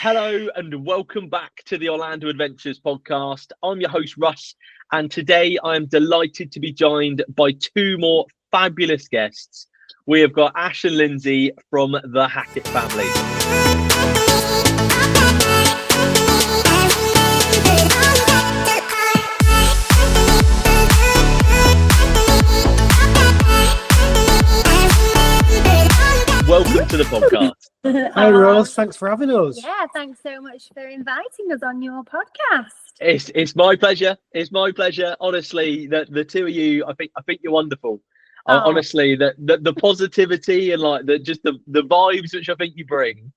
Hello and welcome back to the Orlando Adventures podcast. I'm your host, Russ, and today I am delighted to be joined by two more fabulous guests. We have got Ash and Lyndsey from the Hackett Family. Welcome to the podcast. Hi Rose, thanks for having us. Yeah, thanks so much for inviting us on your podcast. It's my pleasure. It's my pleasure. Honestly, the two of you, I think you're wonderful. Honestly, the positivity and like the vibes which I think you bring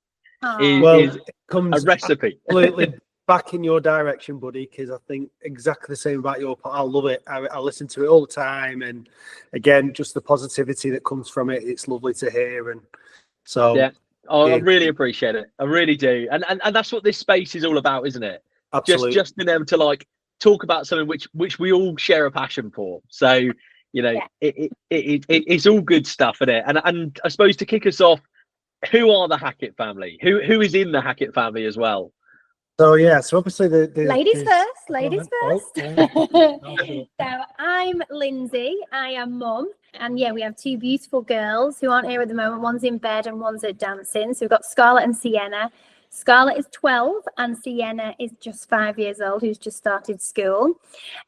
is a recipe. Completely back in your direction, buddy, because I think exactly the same about your I love it. I listen to it all the time, and again, just the positivity that comes from it, it's lovely to hear. And so yeah, I really appreciate it. I really do. And that's what this space is all about, isn't it? Absolutely. Just being able to like talk about something which we all share a passion for. So, you know, it's all good stuff, isn't it? And I suppose to kick us off, who are the Hackett family? Who is in the Hackett family as well? So yeah, so obviously the ladies first. Oh. So I'm Lyndsey. I am mum, and yeah, we have two beautiful girls who aren't here at the moment. One's in bed and one's at dancing. So we've got Scarlett and Sienna. Scarlett is 12 and Sienna is just 5 years old, who's just started school.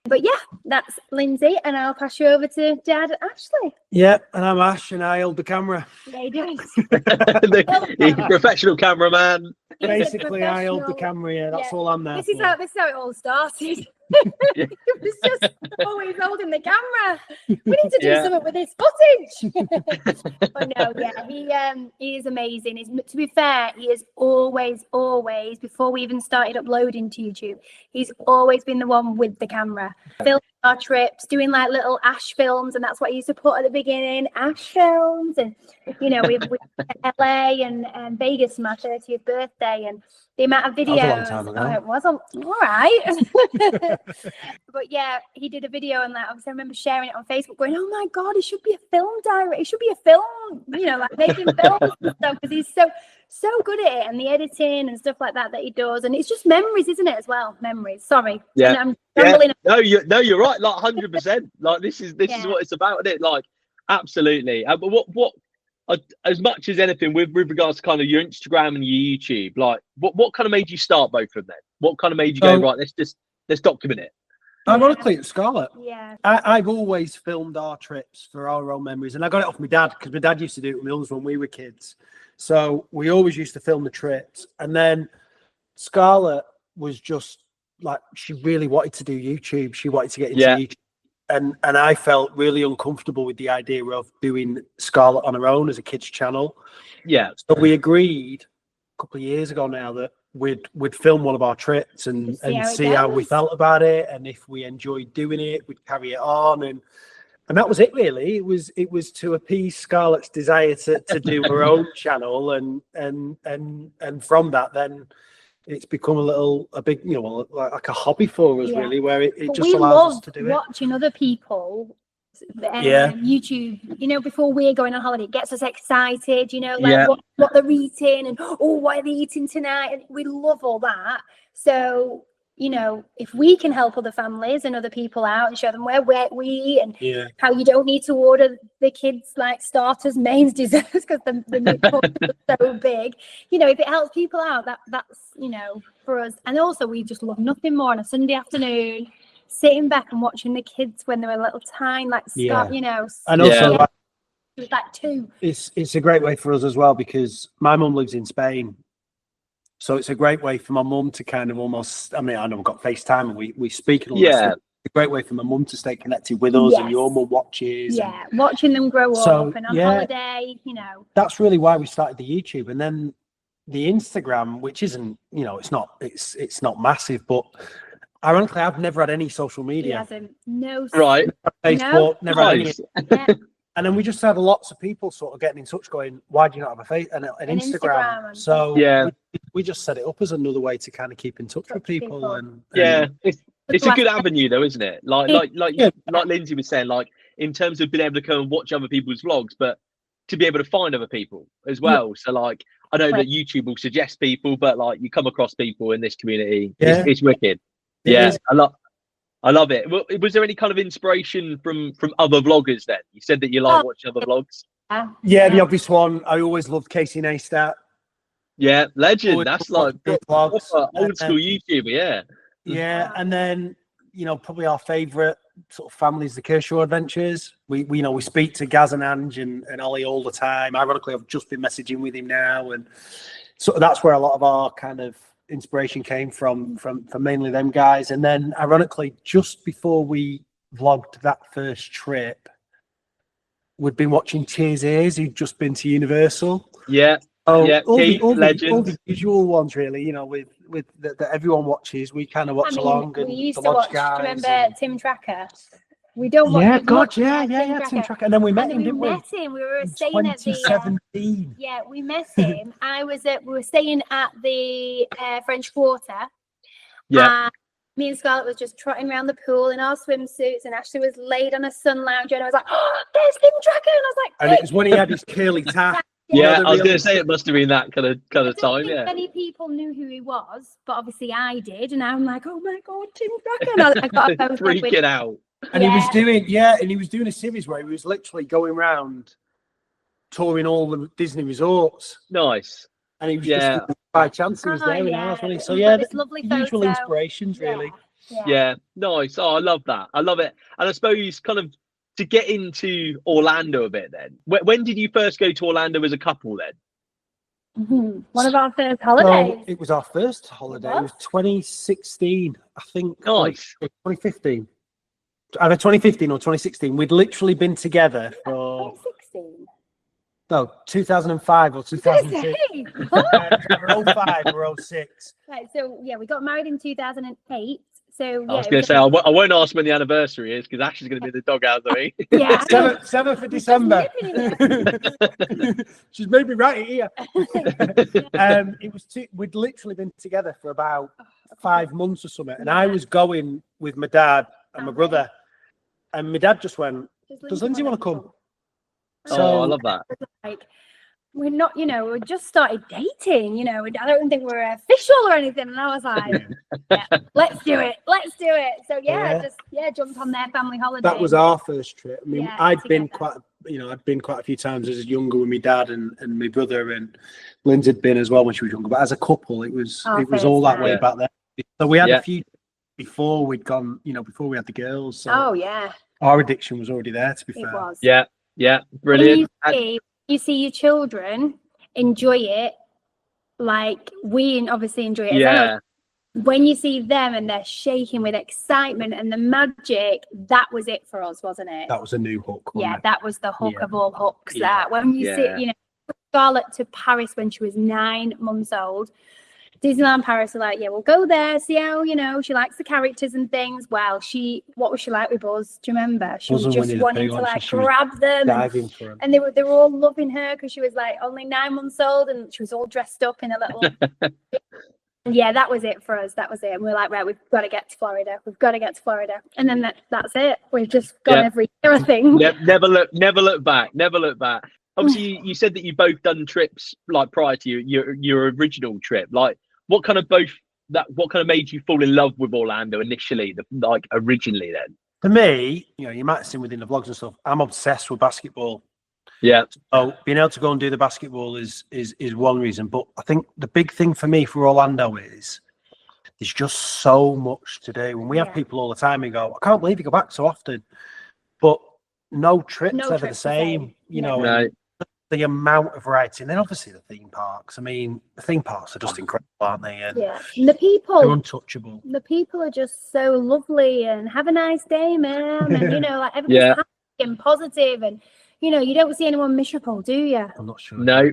But yeah, that's Lyndsey, and I'll pass you over to Dad Ashley. Yeah, and I'm Ash, and I hold the camera. Yeah, he does. the professional cameraman. Basically, I hold the camera. Yeah, that's all I'm there. This is how it all started. It was just always holding the camera. We need to do something with this footage. But no, yeah, he is amazing. To be fair, he is always, before we even started uploading to YouTube, he's always been the one with the camera. Filming our trips, doing like little Ash films, and that's what he used to put at the beginning, Ash films. And you know, we've LA and Vegas for my 30th birthday, and the amount of videos. That was a long time ago. Oh, it was all right. But yeah, he did a video, and like obviously I remember sharing it on Facebook, going, "Oh my God, he should be a film director. He should be a film, you know, like making films and stuff, because he's so good at it, and the editing and stuff like that he does, and it's just memories, isn't it? As well, memories. Sorry, yeah. No, you're right. Like 100%. Like this is what it's about, isn't it? Like absolutely. But what as much as anything with regards to kind of your Instagram and your YouTube, like what kind of made you start both of them? What kind of made you go, right, let's document it? Ironically, Scarlett. Yeah. I've always filmed our trips for our own memories, and I got it off my dad, because my dad used to do it with us when we were kids. So we always used to film the trips, and then Scarlett was just like, she really wanted to do YouTube. She wanted to get into YouTube. And I felt really uncomfortable with the idea of doing Scarlett on her own as a kids channel. Yeah. So we agreed a couple of years ago now that we'd film one of our trips and see how we felt about it, and if we enjoyed doing it, we'd carry it on, and that was it really. It was to appease Scarlett's desire to do her own channel, and from that then it's become a big, you know, like a hobby for us, really, where it just allows us to do it. We love watching other people YouTube, you know, before we're going on holiday. It gets us excited, you know, like what they're eating, and what are they eating tonight, and we love all that. So, you know, if we can help other families and other people out and show them where we eat, and how you don't need to order the kids like starters, mains, desserts, because the meat portions are so big. You know, if it helps people out, that's, you know, for us. And also, we just love nothing more on a Sunday afternoon, sitting back and watching the kids when they were little tiny, like Scott, you know. And also, it was like two. It's a great way for us as well, because my mum lives in Spain. So it's a great way for my mum to kind of almost, I mean, I know we've got FaceTime and we speak and all that. It's a great way for my mum to stay connected with us, and your mum watches. Yeah, watching them grow up and on holiday, you know. That's really why we started the YouTube. And then the Instagram, which isn't, you know, it's not massive, but ironically, I've never had any social media. He hasn't. No. Right. Facebook, never had any. And then we just had lots of people sort of getting in touch going, why do you not have an Instagram? So we just set it up as another way to kind of keep in touch with people. And it's a good avenue though, isn't it? Like Lyndsey was saying, like in terms of being able to come and watch other people's vlogs, but to be able to find other people as well. So like, I know that YouTube will suggest people, but like you come across people in this community. It's wicked. I love it. Was there any kind of inspiration from other vloggers then? You said that you like watching other vlogs. Yeah, the obvious one. I always loved Casey Neistat. Yeah, legend. Always That's like old school YouTuber. Yeah, and then probably our favourite sort of family is the Kershaw Adventures. We speak to Gaz and Ange and Ollie all the time. Ironically, I've just been messaging with him now, and so that's where a lot of our kind of inspiration came from mainly them guys. And then ironically, just before we vlogged that first trip, we'd been watching Cheers Ears, who'd just been to Universal. All the visual ones, really, with that everyone watches. We kind of watch along. We used to watch. Guys remember Tim Tracker? We don't watch. Tim Tracker. And then we met him, didn't we? We were staying at the. 2017. We met him. We were staying at the French Quarter. Yeah. Me and Scarlett was just trotting around the pool in our swimsuits, and Ashley was laid on a sun lounger, and I was like, "Oh, there's Tim Tracker!" And I was like, and it was when he had his curly tack. I was going to say it must have been that kind of time. Many people knew who he was, but obviously I did, and I'm like, "Oh my god, Tim Tracker!" And I got a photo freaking out. And he was doing a series where he was literally going around touring all the Disney resorts. Nice. And he was just by chance he was there in ours, wasn't he? So the lovely usual inspirations, really. Nice. Oh, I love that. I love it. And I suppose kind of to get into Orlando a bit then. When did you first go to Orlando as a couple then? One of our first holidays. So it was our first holiday. It was 2016, I think. Nice. 2015. Either 2015 or 2016. We'd literally been together for 2016. No, 2005 or 2006. We're 05 or 06. Right, so we got married in 2008. So I was going to say I won't ask when the anniversary is because Ash is going to be in the doghouse, I mean. 7th of December. She's maybe right here. We'd literally been together for about 5 months or something, and I was going with my dad and my brother, and my dad just went, "Does Lyndsey want to come?" So I love that. Like, we're not, we just started dating, I don't think we're official or anything. And I was like, let's do it. So jumped on their family holiday. That was our first trip. I mean, I'd been quite a few times as younger with my dad and my brother, and Lyndsey had been as well when she was younger. But as a couple, it was all that way back then. So we had a few before we'd gone, before we had the girls. So our addiction was already there, to be fair. It was. Yeah, brilliant. You see your children enjoy it like we obviously enjoy it. Yeah. When you see them and they're shaking with excitement and the magic, that was it for us, wasn't it? That was a new hook. Yeah, that was the hook of all hooks. That when you see, Scarlett to Paris when she was 9 months old. Disneyland Paris are like, we'll go there, see how, she likes the characters and things. Well, what was she like with Buzz? Do you remember? She was just wanting to grab them. And they were all loving her because she was like only 9 months old and she was all dressed up in a little. That was it for us. That was it. And we're like, right, we've got to get to Florida. And then that's it. We've just gone every year, I think. Never look back. Obviously, you said that you both done trips like prior to your original trip. Like, what kind of made you fall in love with Orlando initially, originally then? For me, you might have seen within the vlogs and stuff, I'm obsessed with basketball. Yeah. So being able to go and do the basketball is one reason. But I think the big thing for me for Orlando is there's just so much to do. When we have people all the time and go, I can't believe you go back so often. But no trip's ever the same. No. The amount of variety, and then obviously the theme parks. I mean, the theme parks are just incredible, aren't they? And and the people, they're untouchable. The people are just so lovely, and have a nice day, ma'am. And everybody's happy and positive, and you don't see anyone miserable, do you? I'm not sure. No,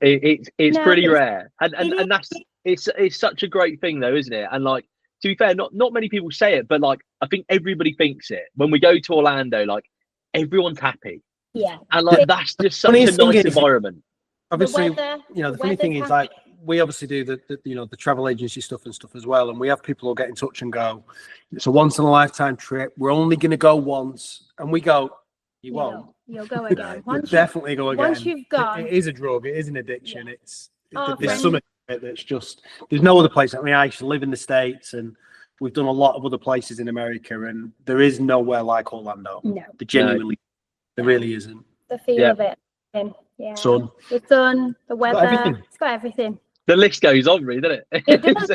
it's pretty rare, and that's it's such a great thing though, isn't it? And like, to be fair, not many people say it, but like I think everybody thinks it when we go to Orlando. Like, everyone's happy. Yeah, and like that's just such a nice environment. Obviously, the funny thing is, like, we obviously do the travel agency stuff and stuff as well, and we have people who get in touch and go, it's a once in a lifetime trip. We're only going to go once, and we go, You won't. You'll go again. You'll definitely go again. Once you've gone, it is a drug. It is an addiction. Yeah. There's something that's just, there's no other place. I mean, I used to live in the States, and we've done a lot of other places in America, and there is nowhere like Orlando. No. There really isn't. The feel of it. Yeah. Sun. The sun, the weather. It's got everything. The list goes on, really, doesn't it? It does.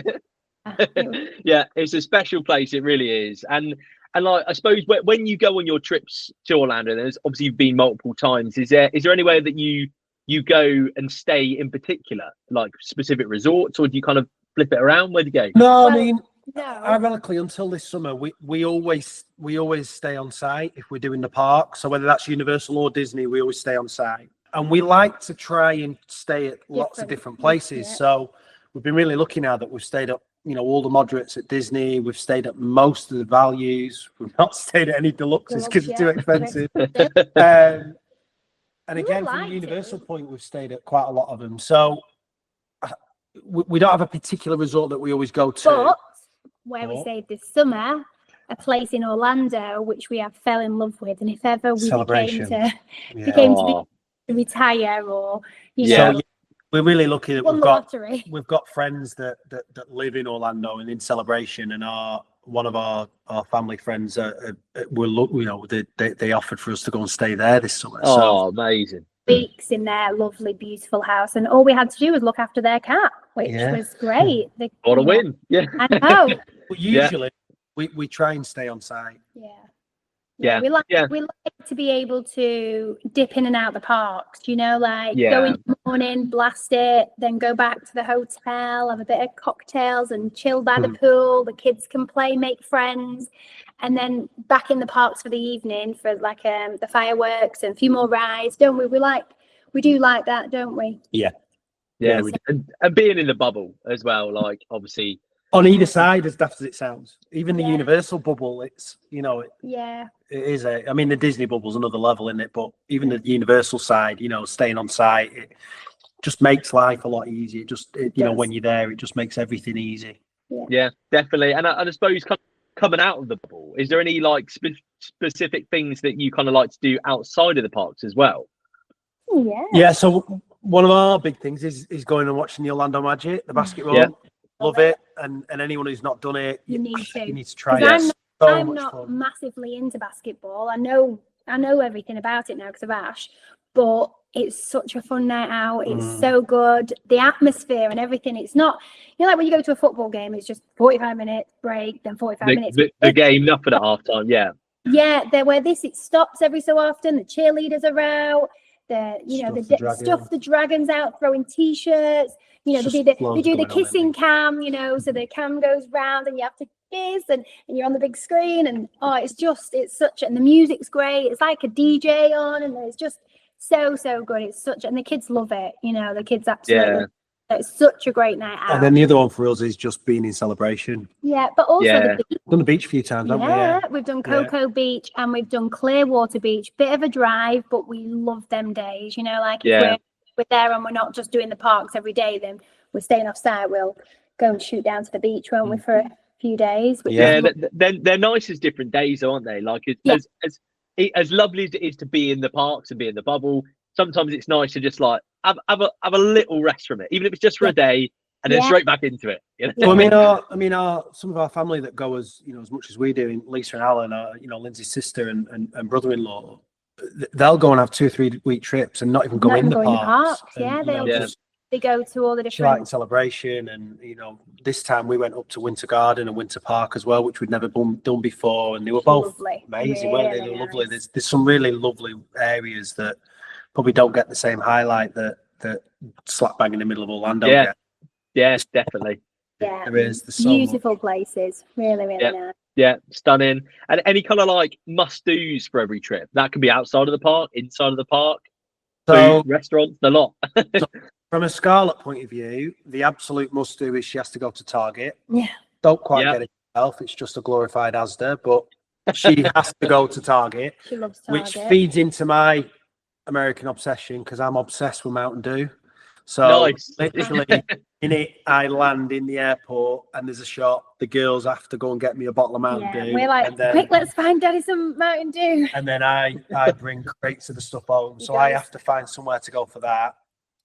Yeah, it's a special place. It really is. And like, I suppose when you go on your trips to Orlando, there's obviously you've been multiple times. Is there anywhere that you go and stay in particular, like specific resorts, or do you kind of flip it around? Where do you go? No, I mean, no. Ironically, until this summer, we always stay on site if we're doing the park. So whether that's Universal or Disney, we always stay on site, and we like to try and stay at lots of different places. Yeah. So we've been really lucky now that we've stayed up, all the moderates at Disney. We've stayed at most of the values. We've not stayed at any deluxes because it's too expensive. And again, from the Universal point, we've stayed at quite a lot of them. So we don't have a particular resort that we always go to. But where we stayed this summer, a place in Orlando, which we have fell in love with, and if ever we became to retire or we're really lucky that we've got friends that live in Orlando and in Celebration, and one of our family friends they offered for us to go and stay there this summer. Amazing. Weeks in their lovely, beautiful house, and all we had to do was look after their cat, which was great. What a win! Yeah, I know. But usually we try and stay on site. We like to be able to dip in and out the parks, go in the morning, blast it, then go back to the hotel, have a bit of cocktails and chill by the pool. The kids can play, make friends, and then back in the parks for the evening for like the fireworks and a few more rides, don't we? We do like that, don't we? Yeah. And being in the bubble as well, like obviously on either side, as daft as it sounds, even the Universal bubble, it's it is I mean, the Disney bubble's another level, isn't it? But even the Universal side, staying on site, it just makes life a lot easier. When you're there, it just makes everything easy. Yeah, definitely. And I suppose coming out of the bubble, is there any like specific things that you kind of like to do outside of the parks as well? Yeah. So one of our big things is going and watching the Orlando Magic, the basketball. Yeah. Love it, and anyone who's not done it, you need to try it. I'm not massively into basketball. I know everything about it now because of Ash, but it's such a fun night out. It's so good. The atmosphere and everything. It's not, like when you go to a football game, it's just 45 minutes break, then 45 minutes. The game, nothing at halftime. Yeah. Yeah, it stops every so often. The cheerleaders are out. Stuff the dragons out, throwing t-shirts. They do the kissing cam, so the cam goes round and you have to kiss and you're on the big screen, and and the music's great. It's like a DJ on, and it's just so good. And the kids love it, the kids absolutely. It's such a great night out. And then the other one for us is just being in Celebration. Yeah, but also the beach. We've done the beach a few times, haven't we? Yeah, we've done Cocoa Beach and we've done Clearwater Beach. Bit of a drive, but we love them days. If we're there and we're not just doing the parks every day, then we're staying off site. We'll go and shoot down to the beach, won't we, for a few days? They're nice as different days, aren't they? Like as lovely as it is to be in the parks and be in the bubble, sometimes it's nice to just like have a little rest from it, even if it's just for a day, and then straight back into it. Well, I mean, some of our family that go as much as we do, Lisa and Alan, Lyndsey's sister and brother-in-law, they'll go and have 2 or 3 week trips and not even go in the parks. They go to all the different in Celebration, and this time we went up to Winter Garden and Winter Park as well, which we'd never done before, and they were both amazing, weren't they? They were lovely. There's some really lovely areas that probably don't get the same highlight that slap bang in the middle of Orlando. Yes, definitely. Yeah, there is. There's beautiful places, really nice. Yeah, stunning. And any kind of like must-dos for every trip? That could be outside of the park, inside of the park, food, restaurants, the lot. So from a Scarlett point of view, the absolute must-do is she has to go to Target. Yeah. Don't quite get it herself. It's just a glorified Asda, but she has to go to Target. She loves Target. Which feeds into my American obsession, because I'm obsessed with Mountain Dew. So Nice. literally in it, I land in the airport and there's a shot. The girls have to go and get me a bottle of Mountain Dew. We're like, and then, quick, let's find Daddy some Mountain Dew. And then I bring crates of the stuff home. So I have to find somewhere to go for that.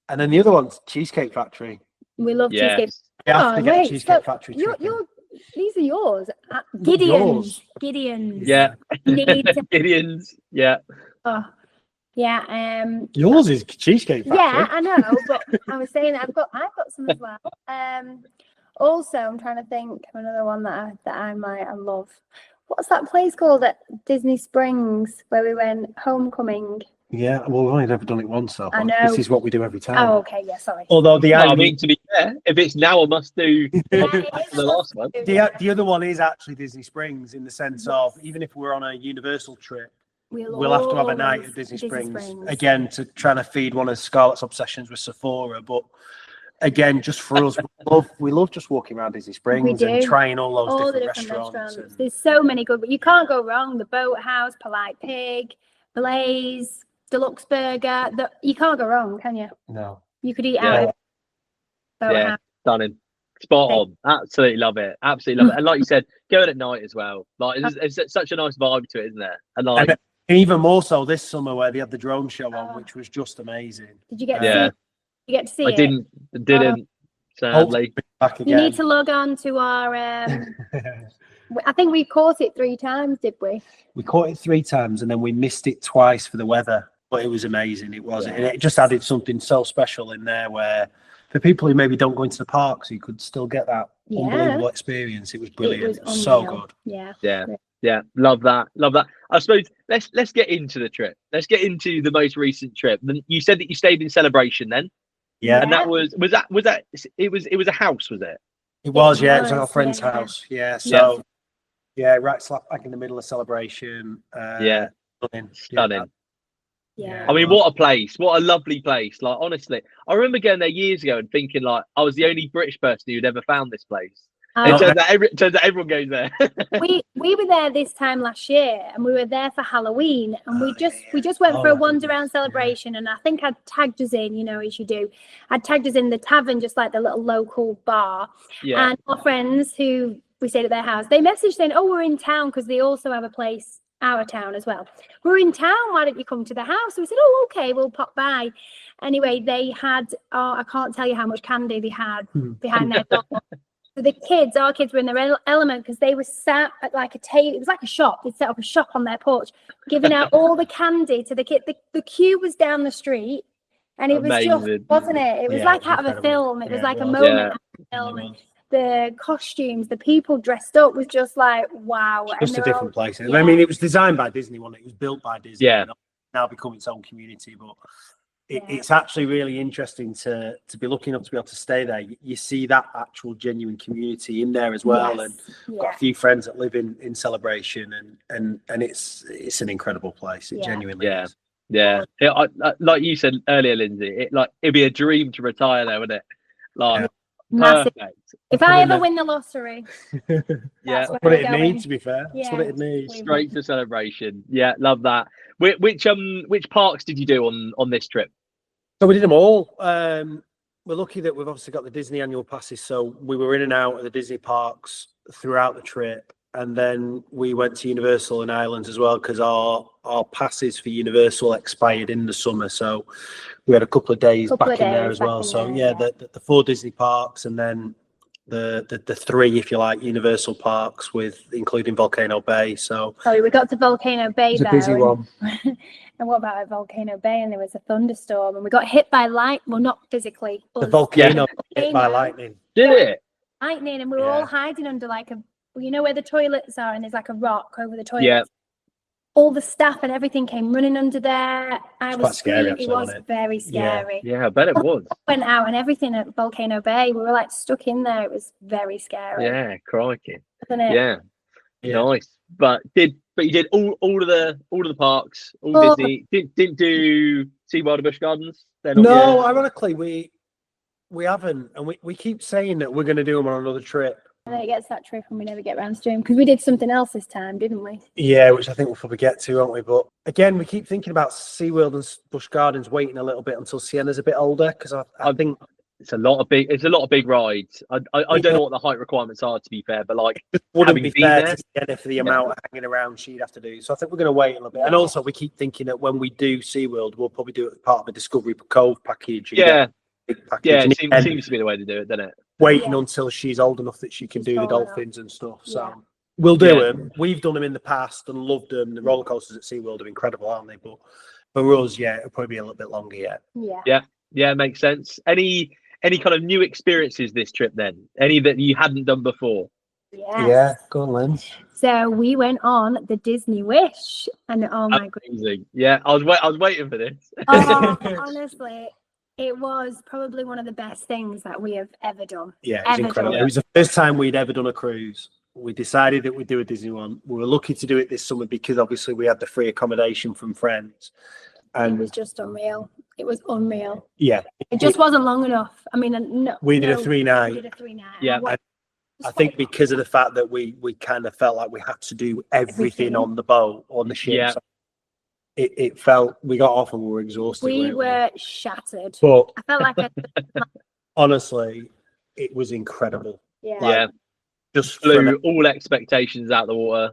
And then the other one's Cheesecake Factory. We love Cheesecake. You have to get Cheesecake Factory. These are yours. Gideon's. Yeah. You need to... Gideon's. Yeah. Oh, yeah. Yours is Cheesecake Factory. Yeah, I know, but I was saying I've got some as well. Also, I'm trying to think of another one that I love. What's that place called at Disney Springs where we went homecoming? Yeah, well, we've only never done it once, so I know. this is what we do every time. Oh, okay, yeah, sorry. Although I mean, to be fair, if it's now a must do, the last one. The other one is actually Disney Springs in the sense of even if we're on a Universal trip, we'll have to have a night at Disney Springs again to try to feed one of Scarlett's obsessions with Sephora. But again, just for us, we love just walking around Disney Springs and trying all those different restaurants. There's so many good, but you can't go wrong. The Boathouse, Polite Pig, Blaze, Deluxe Burger. You can't go wrong, can you? No. You could eat out. Yeah, stunning. Spot on. Absolutely love it. Absolutely love it. And like you said, going at night as well. Like it's such a nice vibe to it, isn't there? And like and even more so this summer where they had the drone show on, which was just amazing. Did you get to see it? You get to see it? I didn't. Sadly. You need to log on to our. I think we caught it 3 times, did we? We caught it 3 times, and then we missed it twice for the weather. But it was amazing. It was, and it just added something so special in there where. For people who maybe don't go into the parks, you could still get that unbelievable experience. It was brilliant. It was so good. Yeah. Love that. I suppose let's get into the trip. Let's get into the most recent trip. You said that you stayed in Celebration then. Yeah. And that was a house, was it? It was at our friend's house. Yeah. So right slap back in the middle of Celebration. Stunning. Yeah. I mean, what a place. What a lovely place. Like, honestly, I remember going there years ago and thinking, like, I was the only British person who'd ever found this place. It turns out everyone goes there. we were there this time last year, and we were there for Halloween, and we just went for a wander around Celebration, and I think I'd tagged us in, as you do. I'd tagged us in the tavern, just like the little local bar. Yeah. And our friends who we stayed at their house, they messaged saying, "Oh, we're in town," because they also have a place our town as well. We're in town, why don't you come to the house? So we said, oh, okay, we'll pop by. Anyway, they had I can't tell you how much candy they had behind their door. So our kids were in their element because they were sat at like a table. It was like a shop. They'd set up a shop on their porch, giving out all the candy to the kids. The queue was down the street, and it was just, wasn't it? It was like out of a film. It was like a moment out of a film. The costumes, the people dressed up was just like, wow. Just a different place. I mean, it was designed by Disney, wasn't it? It was built by Disney. Yeah. Now become its own community. But it's actually really interesting to be lucky enough to be able to stay there. You see that actual genuine community in there as well. And I've got a few friends that live in Celebration and it's an incredible place. It genuinely is. Yeah. Like you said earlier, Lyndsey, it'd be a dream to retire there, wouldn't it? Like, massive. If I ever win the lottery, that's what it needs. To be fair, that's what it needs. Straight to Celebration. Yeah, love that. Which parks did you do on this trip? So we did them all. We're lucky that we've obviously got the Disney annual passes, so we were in and out of the Disney parks throughout the trip, and then we went to Universal and Islands as well because our passes for Universal expired in the summer, so we had a couple of days back in there as well. So the 4 Disney parks and then the 3, if you like, Universal parks with including Volcano Bay. So we got to Volcano Bay. It's a busy one. And what about at Volcano Bay? And there was a thunderstorm, and we got hit by light. Well, not physically. The volcano hit by lightning. Did it? Lightning, and we were all hiding under like where the toilets are, and there's like a rock over the toilet. Yeah. All the staff and everything came running under there. It was scary. It was very scary. Yeah, I bet it was. Went out and everything at Volcano Bay. We were like stuck in there. It was very scary. Yeah, crikey. Wasn't it? Yeah. Nice. But you did all of the parks, all Disney. Didn't do SeaWorld or Busch Gardens? No, ironically we haven't, and we keep saying that we're going to do them on another trip. And then it gets that trip and we never get round to doing, because we did something else this time, didn't we? Yeah, which I think we'll probably get to, won't we? But again, we keep thinking about SeaWorld and Busch Gardens waiting a little bit until Sienna's a bit older, because I think it's a lot of big rides. I don't know what the height requirements are, to be fair, but like it wouldn't be fair there, to Sienna for the amount of hanging around she'd have to do. So I think we're going to wait a little bit. And also, we keep thinking that when we do SeaWorld, we'll probably do it as part of a Discovery Cove package. Yeah, package. It seems to be the way to do it, doesn't it? Waiting until she's old enough that she can do the dolphins and stuff. So we'll do them. We've done them in the past and loved them. The roller coasters at SeaWorld are incredible, aren't they? But for us, it'll probably be a little bit longer yet. Yeah, makes sense. Any kind of new experiences this trip then? Any that you hadn't done before? Yeah, go on, Lynn. So we went on the Disney Wish, and oh my goodness. Yeah, I was waiting for this. Oh, honestly, it was probably one of the best things that we have ever done. Yeah, it was incredible. It was the first time we'd ever done a cruise. We decided that we'd do a Disney one. We were lucky to do it this summer because obviously we had the free accommodation from friends. And it was just unreal. It was unreal. Yeah. It just wasn't long enough. I mean, we did a 3-night. We did a 3-night. Yeah. I think because of the fact that we kind of felt like we had to do everything on the boat, on the ship. Yeah. So it felt, we got off and we were exhausted. We were shattered. But I felt like honestly, it was incredible. Yeah. Just flew all expectations out the water.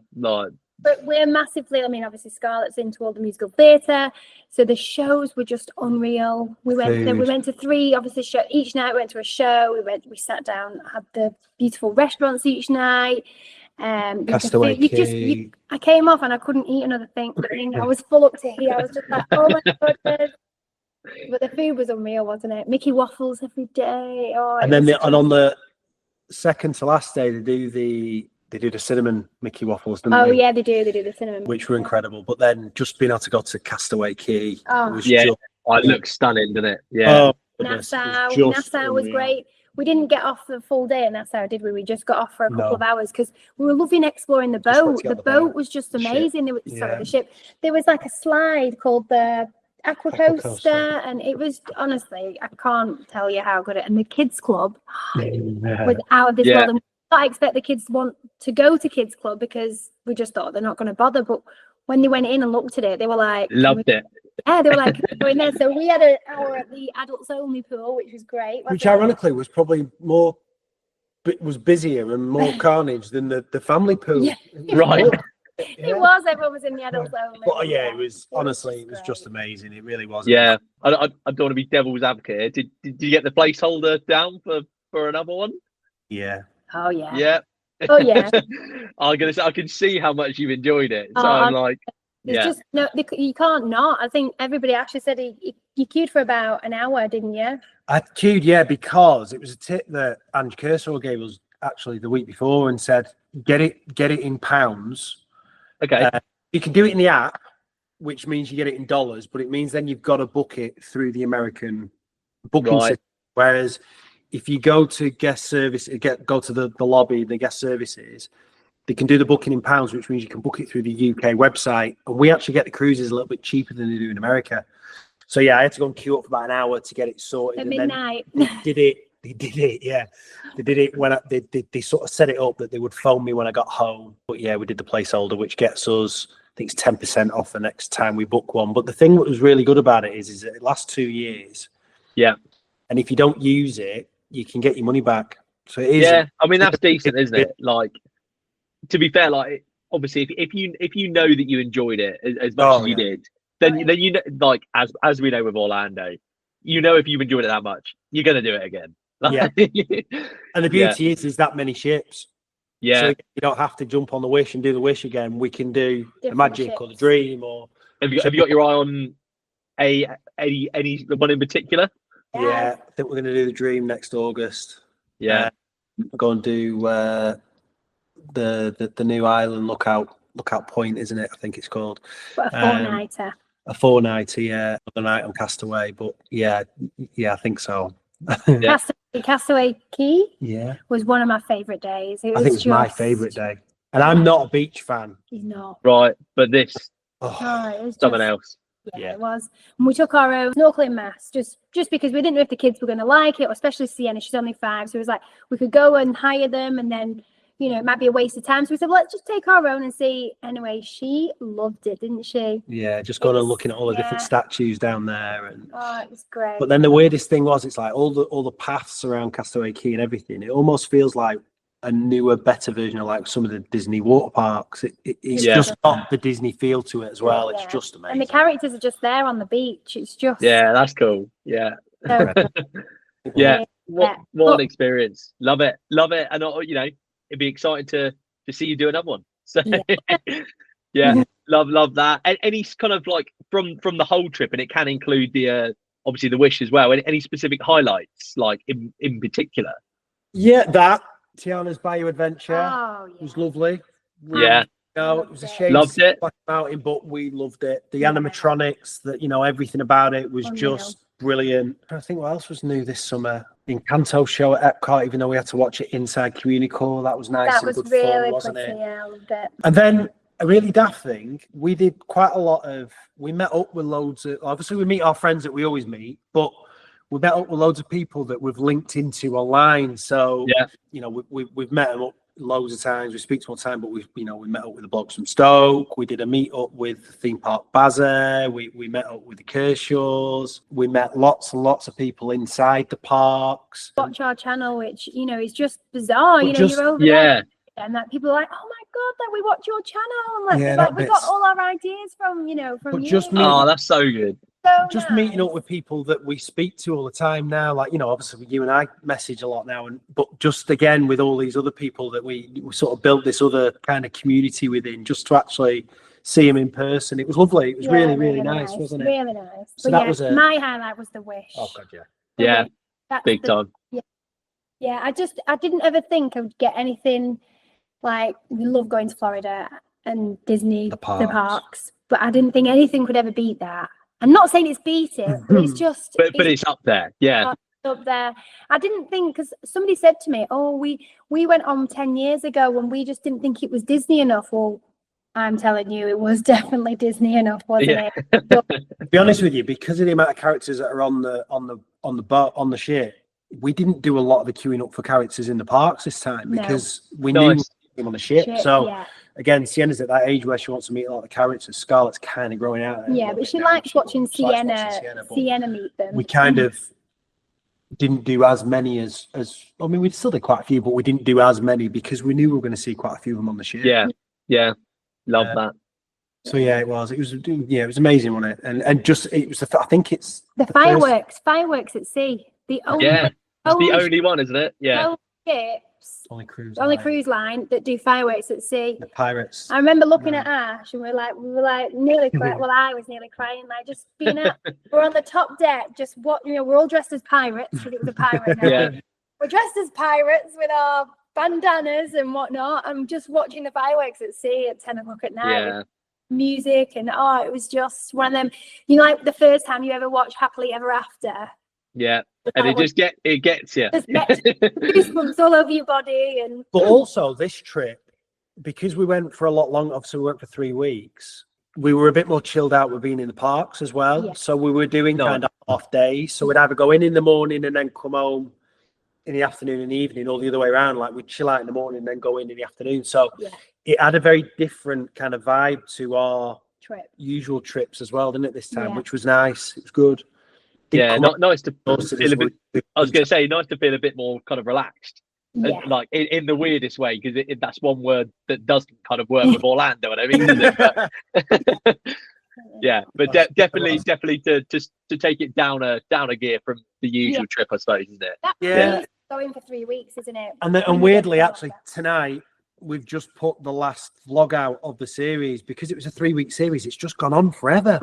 But we're massively, I mean, obviously Scarlett's into all the musical theatre, so the shows were just unreal. We went to 3, obviously, show each night. We went to a show. We sat down, had the beautiful restaurants each night. Castaway Key. I came off and I couldn't eat another thing. I was full up to here. I was just like, oh my goodness. But the food was unreal, wasn't it? Mickey waffles every day. Oh, and then on the second to last day, they do the cinnamon Mickey waffles, don't they? Yeah, they do the cinnamon, which were incredible. But then just being able to go to Castaway Key, it looked stunning, didn't it? Yeah. Nassau was great. We didn't get off the full day in Nassau, did we? We just got off for a couple of hours because we were loving exploring the boat. The boat was just amazing. The ship. There was like a slide called the Aqua Coaster, and it was, honestly, I can't tell you how good it. And the kids club was out of this world. And I expect the kids want to go to kids club because we just thought they're not going to bother. But when they went in and looked at it, they were like, loved it. Yeah, they were like, go in there. So we had an hour at the adults only pool, which was great. Which ironically was probably was busier and more carnage than the family pool. Yeah. Right. It was. Everyone was in the adults only. But it was, honestly, it was just amazing. It really was. Yeah. I don't want to be devil's advocate. Did you get the placeholder down for another one? Yeah. Oh yeah. Yeah. Oh yeah. I can see how much you've enjoyed it. So I'm like, just you can't not. I think everybody actually said you queued for about an hour, didn't you? I queued, because it was a tip that Ange Kershaw gave us actually the week before and said, get it in pounds. Okay. You can do it in the app, which means you get it in dollars, but it means then you've got to book it through the American booking system. Whereas if you go to guest service, go to the lobby, the guest services, they can do the booking in pounds, which means you can book it through the UK website. And we actually get the cruises a little bit cheaper than they do in America. So I had to go and queue up for about an hour to get it sorted. At midnight. They did it. Yeah. They did it when they sort of set it up that they would phone me when I got home. But we did the placeholder, which gets us, I think it's 10% off the next time we book one. But the thing that was really good about it is that it lasts 2 years. Yeah. And if you don't use it, you can get your money back. So it is. Yeah, I mean that's decent, isn't it? Like, to be fair, like obviously if you know that you enjoyed it as much as you did, then you know, like as we know with Orlando, you know, if you've enjoyed it that much, you're gonna do it again. Yeah. And the beauty is that many ships. Yeah. So you don't have to jump on the Wish and do the Wish again. We can do the Magic ships. or the Dream or. Have you got your eye on any one in particular? Yeah, I think we're going to do the Dream next August. Yeah, we're going to do the new island Lookout Point, isn't it? I think it's called. But a four-nighter. A four-nighter, yeah. Another night on Castaway, but yeah, I think so. Castaway Key. Yeah, was one of my favourite days. I think it was my favourite day, and I'm not a beach fan. He's not. Right, but this, it was someone else. Yeah, it was. And we took our own snorkeling masks just because we didn't know if the kids were going to like it, or especially Sienna, she's only 5. So it was like, we could go and hire them and then, you know, it might be a waste of time. So we said, let's just take our own and see. Anyway, she loved it, didn't she? Yeah, just going and looking at all the different statues down there. And oh, it was great. But then the weirdest thing was, it's like all the paths around Castaway Cay and everything. It almost feels like a newer, better version of like some of the Disney water parks. It's just got the Disney feel to it as well. It's just amazing. And the characters are just there on the beach. It's just that's cool. Yeah. So yeah. What an experience. Love it. And you know, it'd be exciting to see you do another one. So love that. Any kind of like from the whole trip, and it can include the obviously the Wish as well. Any specific highlights, like in particular? Yeah, that Tiana's Bayou Adventure was lovely. It was a shame. Loved it. Mountain, but we loved it. The animatronics, that, you know, everything about it was just brilliant. I think what else was new this summer? Encanto show at Epcot, even though we had to watch it inside Communicore. That was nice. That was good really fun, wasn't it? Yeah, I loved it. And then a really daft thing, we did quite a lot of. We met up with loads of. Obviously, we meet our friends that we always meet, but we met up with loads of people that we've linked into online. So you know, we've met them up loads of times. We speak to all the time, but we met up with the blokes from Stoke. We did a meet up with Theme Park Bazaar. We met up with the Kershaws. We met lots and lots of people inside the parks. Watch our channel, which, you know, is just bizarre. You know, you're over there, and that people are like, oh my god, that we watch your channel, and like we got all our ideas from you. That's so good. Just meeting up with people that we speak to all the time now, like, you know, obviously you and I message a lot now, but just again with all these other people that we sort of built this other kind of community within, just to actually see them in person. It was lovely. It was really nice, wasn't it? Really nice. So but that was my highlight was the Wish. Oh god, yeah, big time. Yeah, I didn't ever think I would get anything like, we love going to Florida and Disney, the parks, but I didn't think anything could ever beat that. I'm not saying it's beat it, but it's just. but it's up there, up there. I didn't think, because somebody said to me, "Oh, we went on 10 years ago and we just didn't think it was Disney enough." Well, I'm telling you, it was definitely Disney enough, wasn't it? To be honest with you, because of the amount of characters that are on the boat on the ship, we didn't do a lot of the queuing up for characters in the parks this time because we knew them on the ship. So. Again, Sienna's at that age where she wants to meet a lot of the characters. Scarlett's kind of growing out. But she likes watching Sienna meet them. We kind of didn't do as many as I mean, we still did quite a few, but we didn't do as many because we knew we were going to see quite a few of them on the ship. Yeah, love that. So it was amazing, wasn't it? And just it was I think it's the fireworks at sea. The only one, isn't it? Yeah. Only cruise line that do fireworks at sea. The pirates. I remember looking at Ash and we were like nearly crying. Well, I was nearly crying. Like, just being we're on the top deck, just we're all dressed as pirates because it was a pirate night. We're dressed as pirates with our bandanas and whatnot. I'm just watching the fireworks at sea at 10 o'clock at night. With music and it was just one of them. You know, like the first time you ever watch Happily Ever After. Yeah. And it gets you. Just goosebumps all over your body. But also this trip, because we went for a lot longer, obviously we went for 3 weeks, we were a bit more chilled out with being in the parks as well. Yeah. So we were doing kind of half days. So we'd either go in the morning and then come home in the afternoon and the evening, or the other way around. Like we'd chill out in the morning and then go in the afternoon. So it had a very different kind of vibe to our usual trips as well, didn't it, this time, which was nice. It was good. Nice to feel a bit. I was going to say, nice to feel a bit more kind of relaxed, like in the weirdest way, because that's one word that doesn't kind of work with Orlando and everything. But definitely to take it down a gear from the usual trip, I suppose, isn't it? Going for 3 weeks, isn't it? And weirdly, actually, tonight we've just put the last vlog out of the series because it was a 3-week series. It's just gone on forever.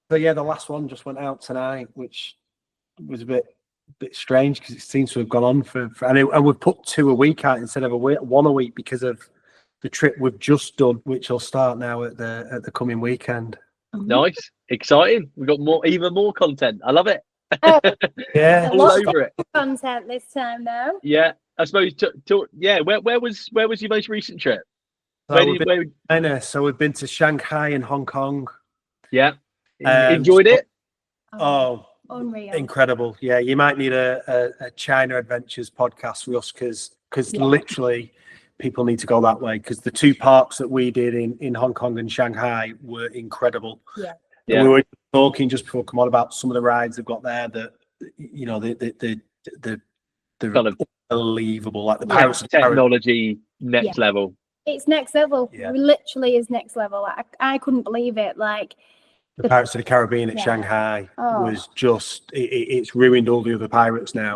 So the last one just went out tonight, which was a bit strange because it seems to have gone on for and we've put 2 a week out instead of 1 a week because of the trip we've just done, which will start now at the coming weekend. Nice, exciting. We've got even more content. I love it. All over it. Content this time though. Yeah, I suppose. Where was your most recent trip? So we've been to Shanghai and Hong Kong. Yeah. Enjoyed it? Oh, unreal. Incredible. Yeah, you might need a China Adventures podcast for us because literally people need to go that way, because the 2 parks that we did in Hong Kong and Shanghai were incredible. Yeah. And we were talking just before come on about some of the rides they've got there that, you know, they're Kind of unbelievable, like the Pirates of the technology next level. It's next level. Yeah. It literally is next level. I couldn't believe it. Like the Pirates of the Caribbean at Shanghai was just it's ruined all the other pirates now.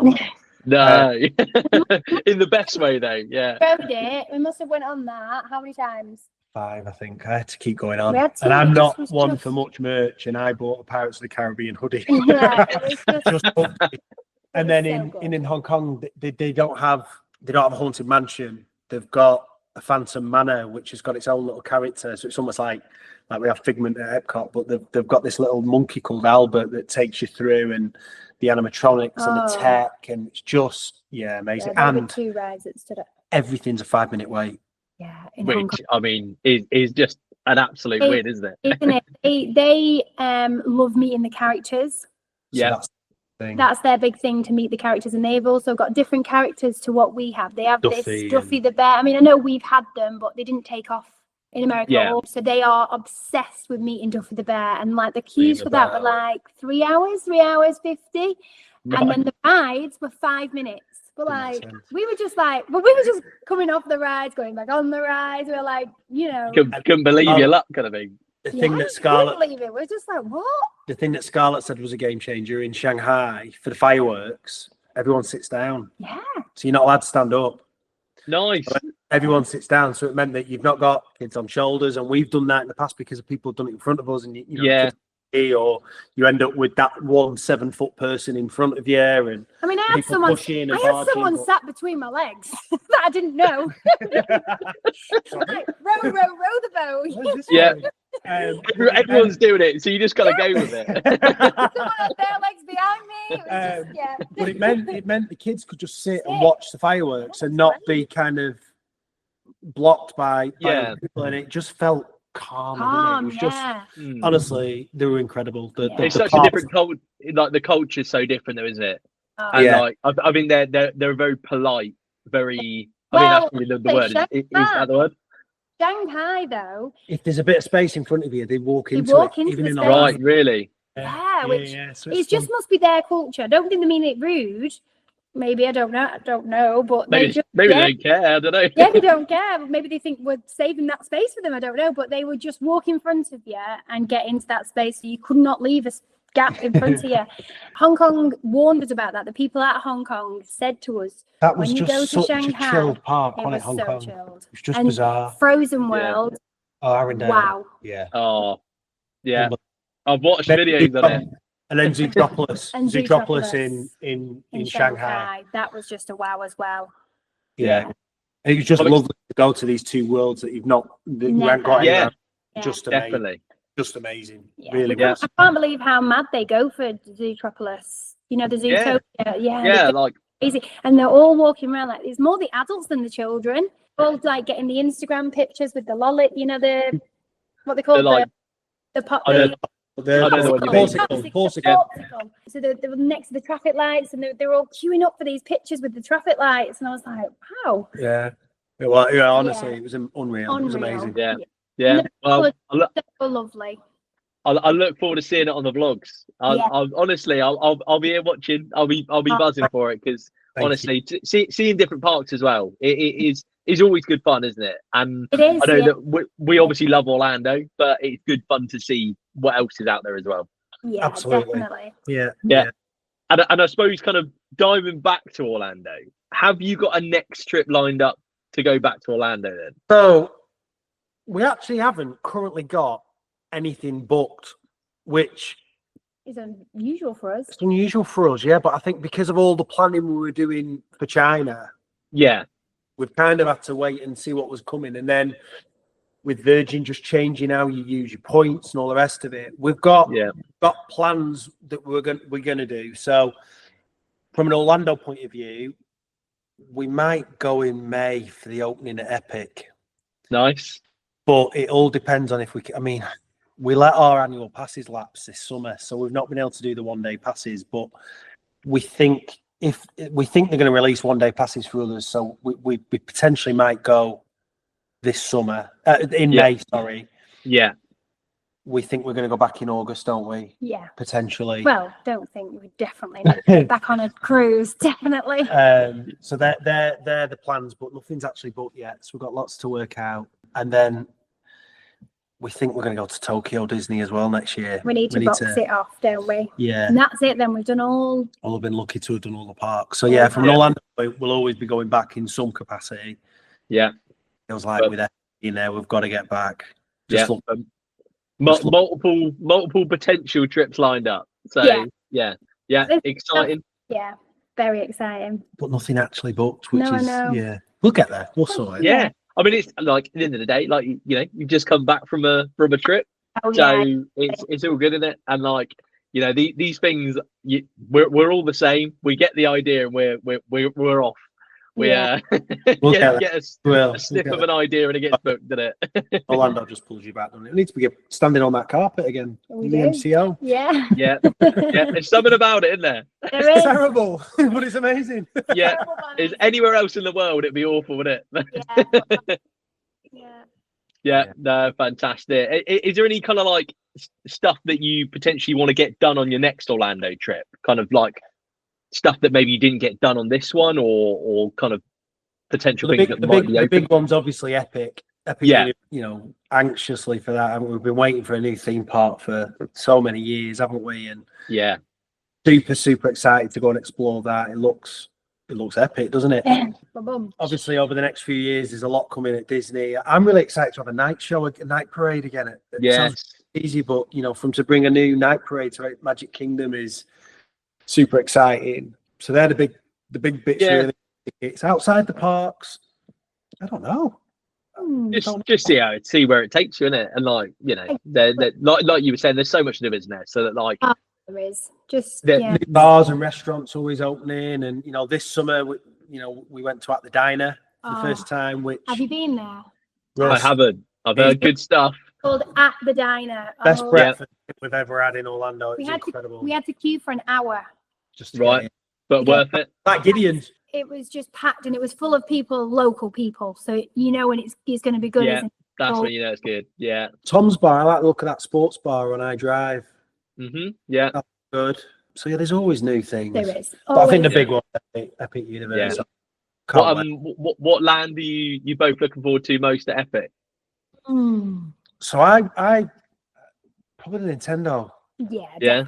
No, in the best way though. Yeah. Rode it. We must have went on that. How many times? 5, I think. I had to keep going on. And I'm not one for much merch, and I bought a Pirates of the Caribbean hoodie. Yeah, it was just and then in Hong Kong, they don't have a haunted mansion. They've got a Phantom Manor, which has got its own little character. So it's almost like we have Figment at Epcot, but they've got this little monkey called Albert that takes you through, and the animatronics and the tech, and it's just amazing. Yeah, and 2 rides that stood up. Everything's a 5-minute wait. Yeah, which I mean is just an absolute win, isn't it? Isn't it? They love meeting the characters. Yeah. So that's their big thing, to meet the characters, and they've also got different characters to what we have. They have this Duffy the bear. I mean, I know we've had them, but they didn't take off in America. Yeah. So they are obsessed with meeting Duffy the bear, and like the queues for that were like 3 hours, 50, and then the rides were 5 minutes. But like we were just coming off the rides, going back on the rides. We were like, you know, couldn't believe your luck, kind of thing. The thing that Scarlett, couldn't believe it. We're just like, what? The thing that Scarlett said was a game changer in Shanghai for the fireworks. Everyone sits down. Yeah. So you're not allowed to stand up. Nice. Everyone sits down, so it meant that you've not got kids on shoulders, and we've done that in the past because people have done it in front of us, and you know, or you end up with that 7-foot person in front of you, and I mean, I had someone sat between my legs that I didn't know. Like, row the boat. Yeah. Everyone's doing it, so you just gotta go with it. Someone had their legs behind me. It was but it meant the kids could just sit and watch the fireworks and not be kind of blocked by people, and it just felt calm. It was just honestly, they were incredible. It's such a different culture. Like the culture is so different, though, isn't it? And like I think they're very polite, very. I mean, that's really the word. Is that the word? Shanghai, though, if there's a bit of space in front of you, they walk into it. Even in right, really. Yeah, so it just must be their culture. I don't think they mean it rude. Maybe I don't know, but maybe they don't care. I don't know. Yeah, they don't care. But maybe they think we're saving that space for them. I don't know. But they would just walk in front of you and get into that space, so you could not leave a gap in front of you. Hong Kong warned us about that. The people at Hong Kong said to us, that was when you just go to such Shanghai, a chilled park, it was Hong so Kong. chilled. It was just bizarre. Frozen World. Oh, Arendelle. Wow. Yeah. Oh, yeah. I've watched videos of it. And then Zootropolis. in Shanghai. That was just a wow as well. Yeah. It was just lovely to go to these 2 worlds that you haven't got anywhere. Just amazing. Definitely. Just amazing. Yeah. Really was. I can't believe how mad they go for Zootropolis. You know, the Zootopia. Yeah, like crazy. And they're all walking around like it's more the adults than the children. All like getting the Instagram pictures with the lolly, you know, what they call the pop. Popsicle. So they were next to the traffic lights, and they're all queuing up for these pictures with the traffic lights, and I was like, wow. Yeah. Well, honestly, it was unreal. It was amazing. Yeah. Well, lovely. I look forward to seeing it on the vlogs. Honestly, I'll be here watching. I'll be buzzing for it, because honestly, seeing different parks as well, it is always good fun, isn't it? And it is, I know that we obviously love Orlando, but it's good fun to see what else is out there as well. Yeah, absolutely. Definitely. Yeah. And I suppose kind of diving back to Orlando, have you got a next trip lined up to go back to Orlando then? So we actually haven't currently got anything booked, which is unusual for us. It's unusual for us, yeah. But I think because of all the planning we were doing for China, we've kind of had to wait and see what was coming. And then with Virgin just changing how you use your points and all the rest of it, we've got plans that we're gonna do. So from an Orlando point of view, we might go in May for the opening at Epic. Nice. But it all depends on if we can. I mean, we let our annual passes lapse this summer, so we've not been able to do the one-day passes. But we think they're going to release one-day passes for others, so we potentially might go this summer in May. Sorry. Yeah. We think we're going to go back in August, don't we? Yeah. Potentially. Well, don't think we definitely need to get back on a cruise. Definitely. So they're the plans, but nothing's actually booked yet. So we've got lots to work out, and then we think we're going to go to Tokyo Disney as well next year. We need to box it off, don't we? Yeah. And that's it. Then we've done all. I've been lucky to have done all the parks. So yeah, from Orlando, we'll always be going back in some capacity. Yeah. Feels like with everything there, we've got to get back. Multiple potential trips lined up. So yeah, exciting. Yeah, very exciting. But nothing actually booked, which is we'll get there. We'll sort it. Yeah, I mean, it's like at the end of the day, like you've just come back from a trip, so it's all good, isn't it? And like these things, we're all the same. We get the idea, and we're off. We'll get a sniff of an idea and it gets booked, doesn't it? Orlando just pulls you back, doesn't it? We need to be standing on that carpet again in the MCO. Yeah. There's something about it, isn't there? It's terrible, but it's amazing. Yeah. Is anywhere else in the world, it'd be awful, wouldn't it? Yeah. No, fantastic. Is there any kind of like stuff that you potentially want to get done on your next Orlando trip? Kind of like stuff that maybe you didn't get done on this one, or kind of potential things that might be open? The big one's obviously Epic. Anxiously for that. We've been waiting for a new theme park for so many years, haven't we? And super excited to go and explore that. It looks epic, doesn't it? Yeah. Obviously, over the next few years, there's a lot coming at Disney. I'm really excited to have a night show, a night parade again. It sounds easy, but to bring a new night parade to Magic Kingdom is super exciting. So they're the big bits. Really, it's outside the parks. I don't know. Just see where it takes you, innit? And like they're like you were saying, there's so much to do, isn't there? So that like there is just bars and restaurants always opening, and this summer we went to At the Diner for the first time. Which have you been there? Yes. I haven't. I've heard good stuff. Called At the Diner. Best breakfast we've ever had in Orlando. It's incredible. We had to queue for an hour. Just but worth it. Like Gideon's. It was just packed, and it was full of local people. So when it's going to be good. Yeah, that's when it's good. Yeah. Tom's Bar. I like the look of that sports bar on iDrive. Yeah. That's good. So there's always new things. There is. But I think the big one, Epic Universe. Yeah. What land are you both looking forward to most at Epic? So I probably Nintendo. Yeah.